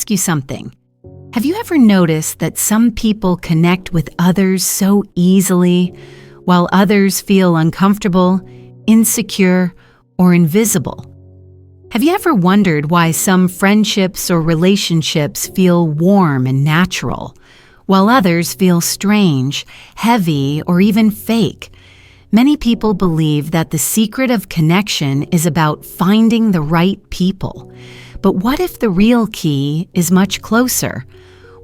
ask you something. Have you ever noticed that some people connect with others so easily, while others feel uncomfortable, insecure, or invisible? Have you ever wondered why some friendships or relationships feel warm and natural, while others feel strange, heavy, or even fake? Many people believe that the secret of connection is about finding the right people. But what if the real key is much closer?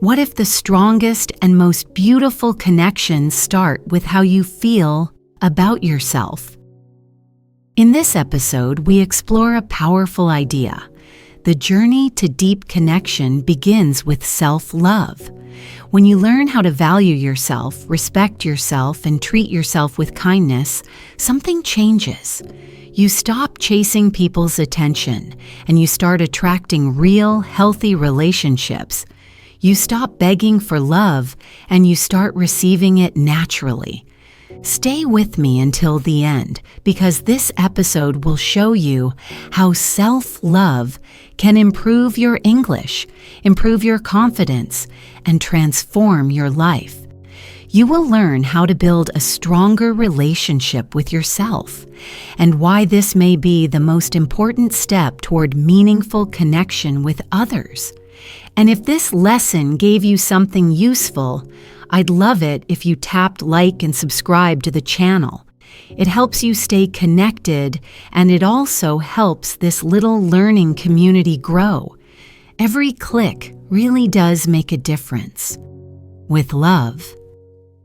What if the strongest and most beautiful connections start with how you feel about yourself? In this episode, we explore a powerful idea. The journey to deep connection begins with self-love. When you learn how to value yourself, respect yourself, and treat yourself with kindness, something changes. You stop chasing people's attention, and you start attracting real, healthy relationships. You stop begging for love, and you start receiving it naturally. Stay with me until the end, because this episode will show you how self-love can improve your English, improve your confidence, and transform your life. You will learn how to build a stronger relationship with yourself, and why this may be the most important step toward meaningful connection with others. And if this lesson gave you something useful, I'd love it if you tapped like and subscribe to the channel. It helps you stay connected, and it also helps this little learning community grow. Every click really does make a difference. With love,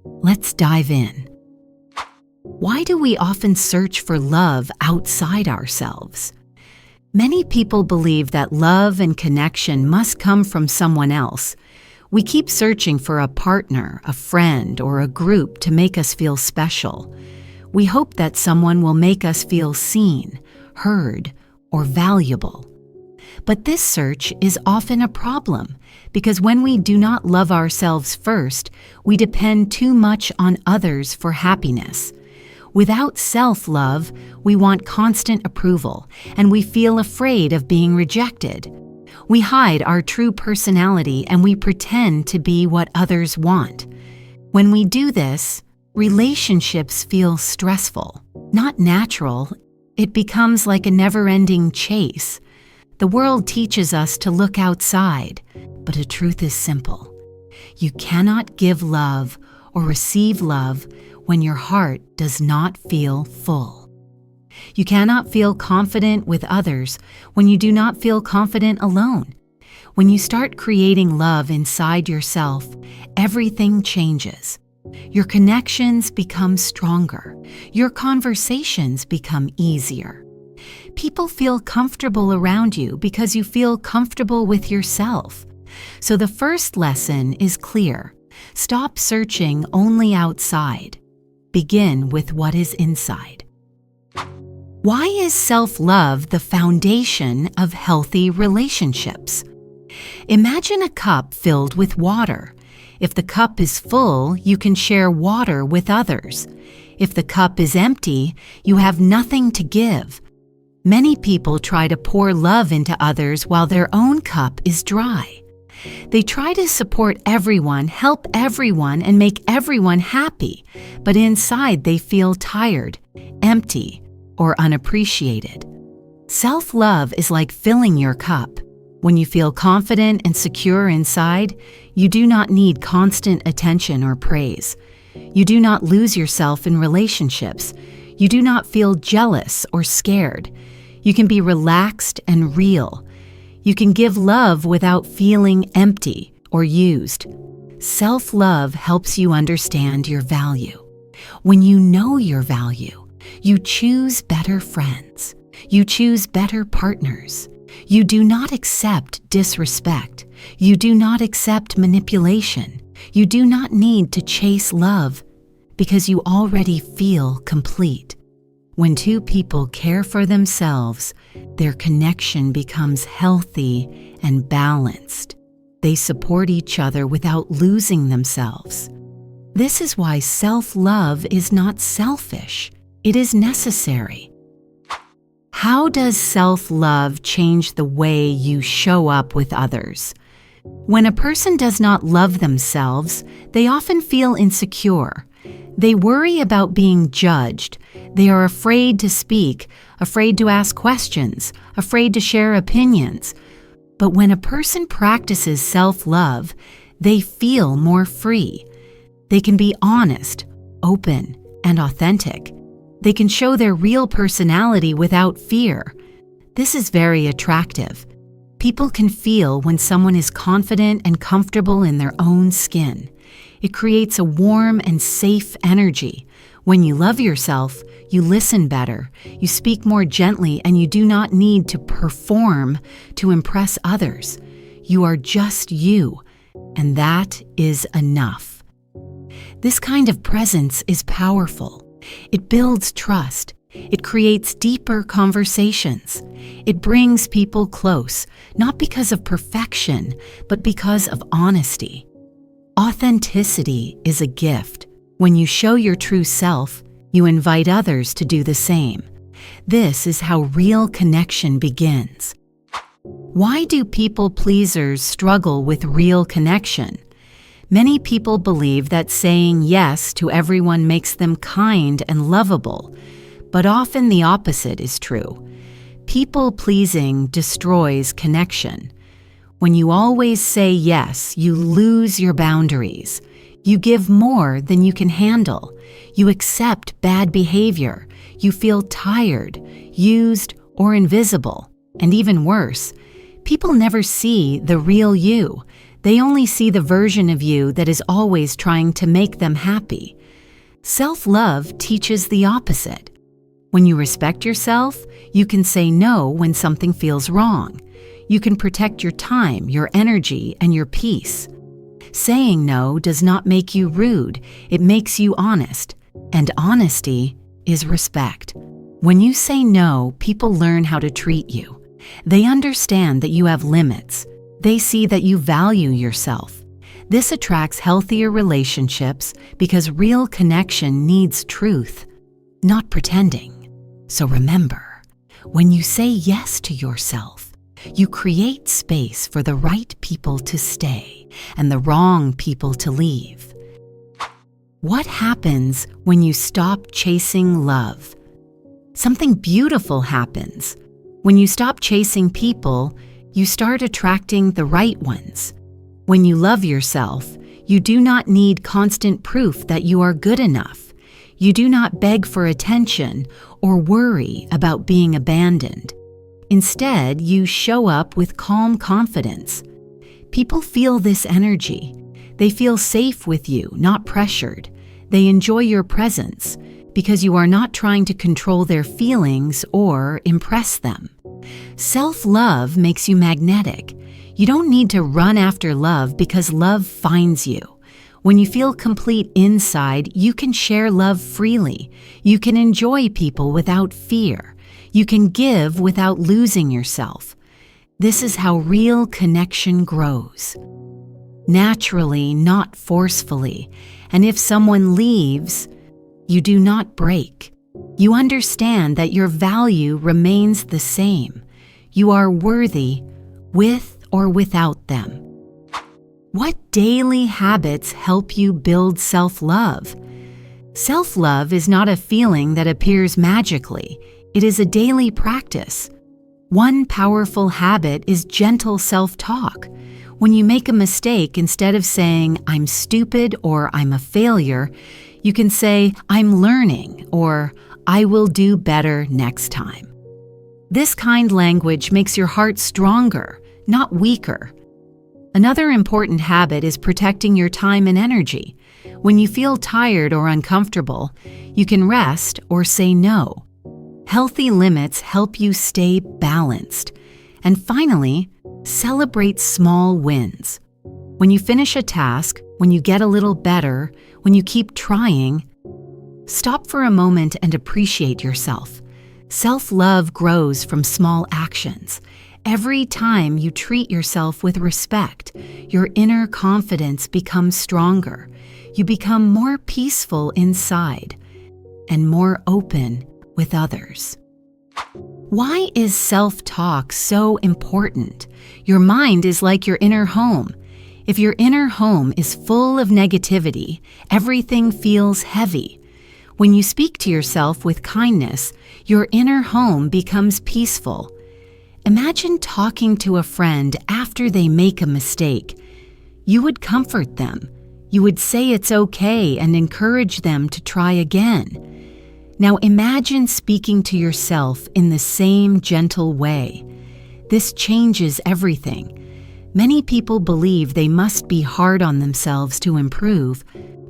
let's dive in. Why do we often search for love outside ourselves? Many people believe that love and connection must come from someone else. We keep searching for a partner, a friend, or a group to make us feel special. We hope that someone will make us feel seen, heard, or valuable. But this search is often a problem, because when we do not love ourselves first, we depend too much on others for happiness. Without self-love, we want constant approval, and we feel afraid of being rejected. We hide our true personality, and we pretend to be what others want. When we do this, relationships feel stressful, not natural. It becomes like a never-ending chase. The world teaches us to look outside, but the truth is simple. You cannot give love or receive love when your heart does not feel full. You cannot feel confident with others when you do not feel confident alone. When you start creating love inside yourself, everything changes. Your connections become stronger. Your conversations become easier. People feel comfortable around you because you feel comfortable with yourself. So the first lesson is clear. Stop searching only outside. Begin with what is inside. Why is self-love the foundation of healthy relationships? Imagine a cup filled with water. If the cup is full, you can share water with others. If the cup is empty, you have nothing to give. Many people try to pour love into others while their own cup is dry. They try to support everyone, help everyone, and make everyone happy, but inside they feel tired, empty, or unappreciated. Self-love is like filling your cup. When you feel confident and secure inside, you do not need constant attention or praise. You do not lose yourself in relationships. You do not feel jealous or scared. You can be relaxed and real. You can give love without feeling empty or used. Self-love helps you understand your value. When you know your value, you choose better friends. You choose better partners. You do not accept disrespect. You do not accept manipulation. You do not need to chase love because you already feel complete. When two people care for themselves, their connection becomes healthy and balanced. They support each other without losing themselves. This is why self-love is not selfish. It is necessary. How does self-love change the way you show up with others? When a person does not love themselves, they often feel insecure. They worry about being judged. They are afraid to speak, afraid to ask questions, afraid to share opinions. But when a person practices self-love, they feel more free. They can be honest, open, and authentic. They can show their real personality without fear. This is very attractive. People can feel when someone is confident and comfortable in their own skin. It creates a warm and safe energy. When you love yourself, you listen better, you speak more gently, and you do not need to perform to impress others. You are just you, and that is enough. This kind of presence is powerful. It builds trust. It creates deeper conversations. It brings people close, not because of perfection, but because of honesty. Authenticity is a gift. When you show your true self, you invite others to do the same. This is how real connection begins. Why do people pleasers struggle with real connection? Many people believe that saying yes to everyone makes them kind and lovable, but often the opposite is true. People-pleasing destroys connection. When you always say yes, you lose your boundaries. You give more than you can handle. You accept bad behavior. You feel tired, used, or invisible. And even worse, people never see the real you. They only see the version of you that is always trying to make them happy. Self-love teaches the opposite. When you respect yourself, you can say no when something feels wrong. You can protect your time, your energy, and your peace. Saying no does not make you rude. It makes you honest. And honesty is respect. When you say no, people learn how to treat you. They understand that you have limits. They see that you value yourself. This attracts healthier relationships because real connection needs truth, not pretending. So remember, when you say yes to yourself, you create space for the right people to stay and the wrong people to leave. What happens when you stop chasing love? Something beautiful happens. When you stop chasing people, you start attracting the right ones. When you love yourself, you do not need constant proof that you are good enough. You do not beg for attention or worry about being abandoned. Instead, you show up with calm confidence. People feel this energy. They feel safe with you, not pressured. They enjoy your presence because you are not trying to control their feelings or impress them. Self-love makes you magnetic. You don't need to run after love because love finds you. When you feel complete inside, you can share love freely. You can enjoy people without fear. You can give without losing yourself. This is how real connection grows. Naturally, not forcefully. And if someone leaves, you do not break. You understand that your value remains the same. You are worthy with or without them. What daily habits help you build self-love? Self-love is not a feeling that appears magically. It is a daily practice. One powerful habit is gentle self-talk. When you make a mistake, instead of saying, "I'm stupid" or "I'm a failure," you can say, "I'm learning" or "I will do better next time." This kind language makes your heart stronger, not weaker. Another important habit is protecting your time and energy. When you feel tired or uncomfortable, you can rest or say no. Healthy limits help you stay balanced. And finally, celebrate small wins. When you finish a task, when you get a little better, when you keep trying, stop for a moment and appreciate yourself. Self-love grows from small actions. Every time you treat yourself with respect, your inner confidence becomes stronger. You become more peaceful inside and more open with others. Why is self-talk so important? Your mind is like your inner home. If your inner home is full of negativity, everything feels heavy. When you speak to yourself with kindness, your inner home becomes peaceful. Imagine talking to a friend after they make a mistake. You would comfort them. You would say it's okay and encourage them to try again. Now imagine speaking to yourself in the same gentle way. This changes everything. Many people believe they must be hard on themselves to improve,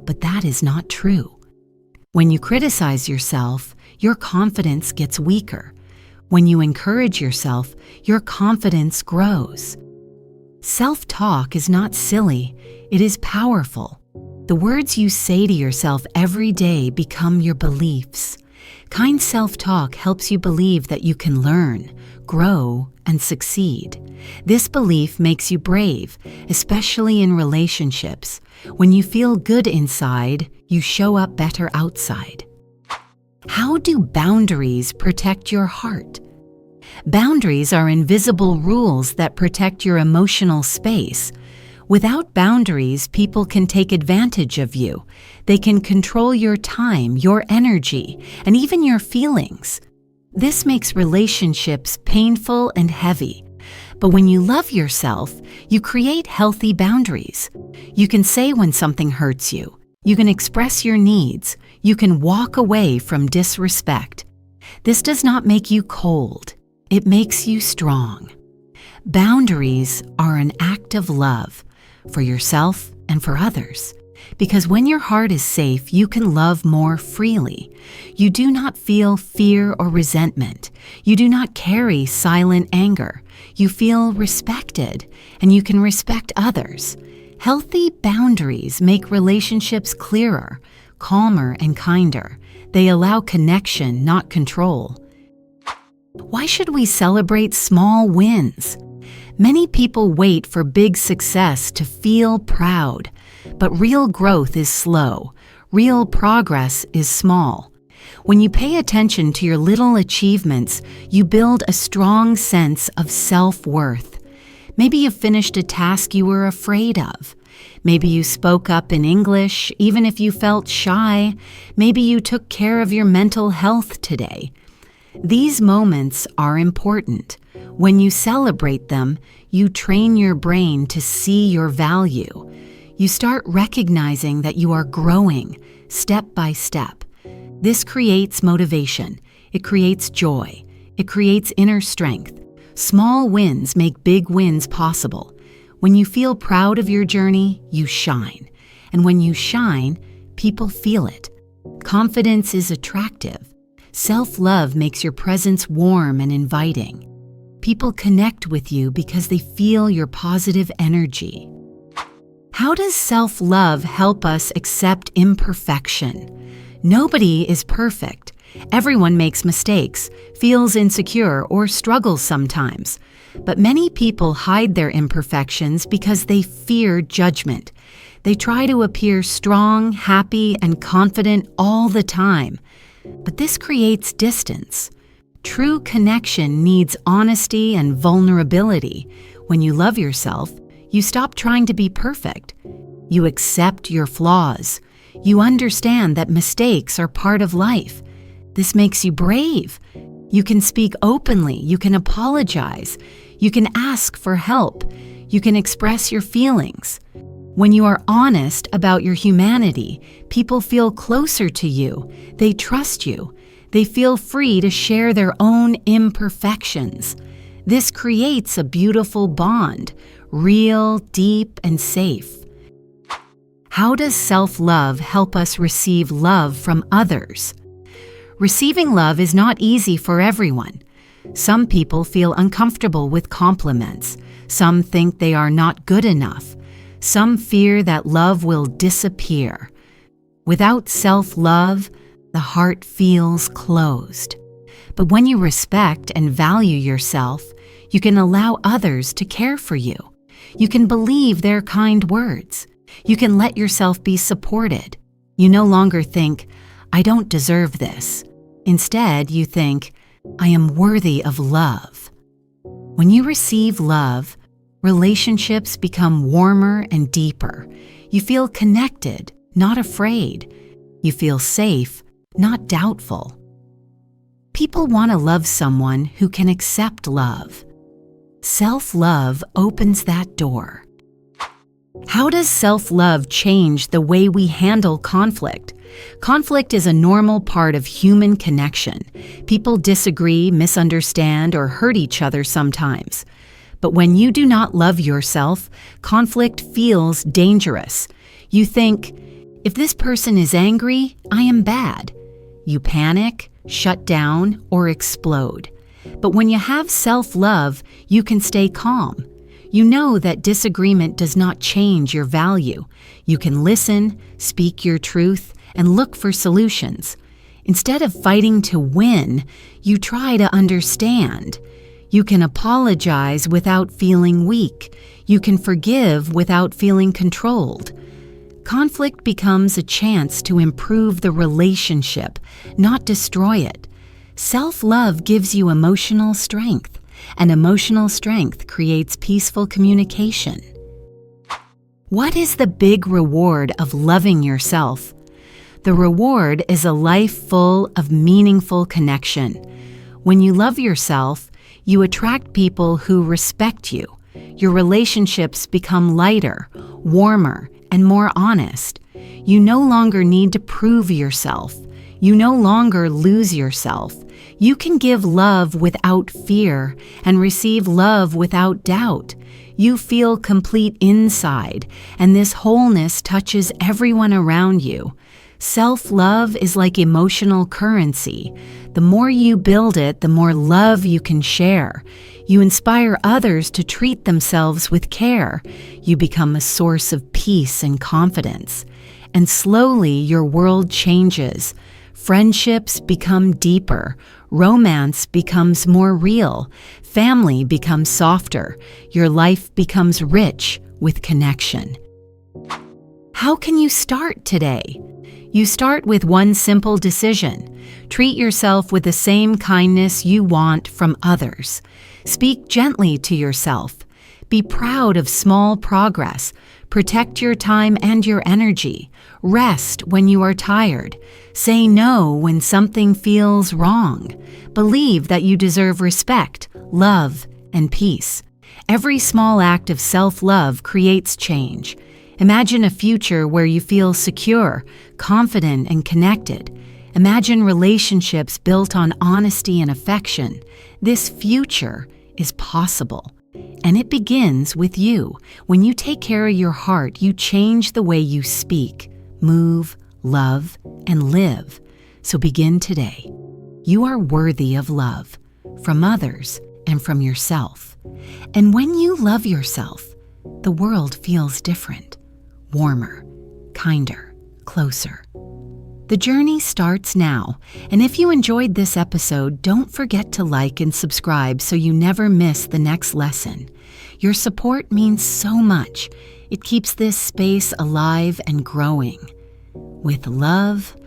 but that is not true. When you criticize yourself, your confidence gets weaker. When you encourage yourself, your confidence grows. Self-talk is not silly, it is powerful. The words you say to yourself every day become your beliefs. Kind self-talk helps you believe that you can learn, grow, and succeed. This belief makes you brave, especially in relationships. When you feel good inside, you show up better outside. How do boundaries protect your heart? Boundaries are invisible rules that protect your emotional space. Without boundaries, people can take advantage of you. They can control your time, your energy, and even your feelings. This makes relationships painful and heavy. But when you love yourself, you create healthy boundaries. You can say when something hurts you. You can express your needs. You can walk away from disrespect. This does not make you cold. It makes you strong. Boundaries are an act of love for yourself and for others. Because when your heart is safe, you can love more freely. You do not feel fear or resentment. You do not carry silent anger. You feel respected, and you can respect others. Healthy boundaries make relationships clearer, calmer, and kinder. They allow connection, not control. Why should we celebrate small wins? Many people wait for big success to feel proud, but real growth is slow. Real progress is small. When you pay attention to your little achievements, you build a strong sense of self-worth. Maybe you finished a task you were afraid of. Maybe you spoke up in English, even if you felt shy. Maybe you took care of your mental health today. These moments are important. When you celebrate them, you train your brain to see your value. You start recognizing that you are growing step by step. This creates motivation. It creates joy. It creates inner strength. Small wins make big wins possible. When you feel proud of your journey, you shine. And when you shine, people feel it. Confidence is attractive. Self-love makes your presence warm and inviting. People connect with you because they feel your positive energy. How does self-love help us accept imperfection? Nobody is perfect. Everyone makes mistakes, feels insecure, or struggles sometimes. But many people hide their imperfections because they fear judgment. They try to appear strong, happy, and confident all the time. But this creates distance. True connection needs honesty and vulnerability. When you love yourself, you stop trying to be perfect. You accept your flaws. You understand that mistakes are part of life. This makes you brave. You can speak openly. You can apologize. You can ask for help. You can express your feelings. When you are honest about your humanity, people feel closer to you. They trust you. They feel free to share their own imperfections. This creates a beautiful bond, real, deep, and safe. How does self-love help us receive love from others? Receiving love is not easy for everyone. Some people feel uncomfortable with compliments. Some think they are not good enough. Some fear that love will disappear. Without self-love, the heart feels closed. But when you respect and value yourself, you can allow others to care for you. You can believe their kind words. You can let yourself be supported. You no longer think, I don't deserve this. Instead, you think, I am worthy of love. When you receive love, relationships become warmer and deeper. You feel connected, not afraid. You feel safe, not doubtful. People want to love someone who can accept love. Self-love opens that door. How does self-love change the way we handle conflict? Conflict is a normal part of human connection. People disagree, misunderstand, or hurt each other sometimes. But when you do not love yourself, conflict feels dangerous. You think, if this person is angry, I am bad. You panic, shut down, or explode. But when you have self-love, you can stay calm. You know that disagreement does not change your value. You can listen, speak your truth, and look for solutions. Instead of fighting to win, you try to understand. You can apologize without feeling weak. You can forgive without feeling controlled. Conflict becomes a chance to improve the relationship, not destroy it. Self-love gives you emotional strength, and emotional strength creates peaceful communication. What is the big reward of loving yourself? The reward is a life full of meaningful connection. When you love yourself, you attract people who respect you. Your relationships become lighter, warmer, and more honest. You no longer need to prove yourself. You no longer lose yourself. You can give love without fear and receive love without doubt. You feel complete inside, and this wholeness touches everyone around you. Self-love is like emotional currency. The more you build it, the more love you can share. You inspire others to treat themselves with care. You become a source of peace and confidence. And slowly your world changes. Friendships become deeper. Romance becomes more real. Family becomes softer. Your life becomes rich with connection. How can you start today? You start with one simple decision. Treat yourself with the same kindness you want from others. Speak gently to yourself. Be proud of small progress. Protect your time and your energy. Rest when you are tired. Say no when something feels wrong. Believe that you deserve respect, love, and peace. Every small act of self-love creates change. Imagine a future where you feel secure, confident, and connected. Imagine relationships built on honesty and affection. This future is possible. And it begins with you. When you take care of your heart, you change the way you speak, move, love, and live. So begin today. You are worthy of love, from others and from yourself. And when you love yourself, the world feels different. Warmer, kinder, closer. The journey starts now, and if you enjoyed this episode, don't forget to like and subscribe so you never miss the next lesson. Your support means so much. It keeps this space alive and growing. With love,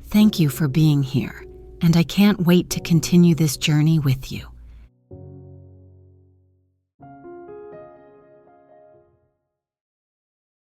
thank you for being here, and I can't wait to continue this journey with you.